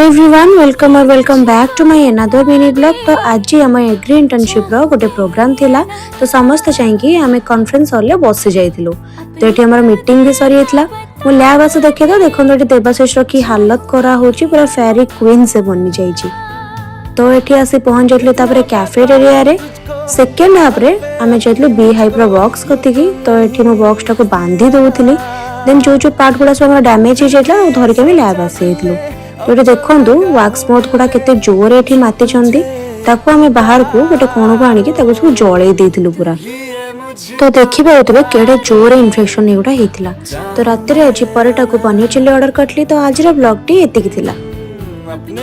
Everyone welcome back to my another mini vlog. तो आज आम एग्री इंटर्नशिप रो गोटे प्रोग्राम थिला। तो समस्त चाहिए आम कॉन्फ्रेंस हॉल रे बसी जाइथिलु। तो एठी हमर मीटिंग भी सरी हेतला। मो लैब आसे देखे तो देखो एठी देवाशीष रो की हालत करा होची, पूरा फेरी क्वीन से बनी जाईची। तो एठी आसी पहुंच जतले तापरे कैफेटेरिया रे सेकंड हाफ रे आमे जतले बी हाइप रो बॉक्स कतिकी। तो एठी मो बॉक्स टाको बांधी दोउथिली। देन जो पार्ट गुडा सब डैमेज हो जाइतला ओ धरि के मी लैब आसी हेतलु। तो देखु वाक्स मोथ गुड़ा केते जोर एठी माति चंदी। ताको हमें बाहर को गोटे कोण को आनिकी ताको सब जळै देथिलु पूरा। तो देखि पाउतबे केडे जोर इन्फेक्शन एगुडा हेतिला। तो रात रे आज परेटा को पनीर चिल्ली ऑर्डर करली। तो आज रो ब्लॉग टी एतिकी थिला।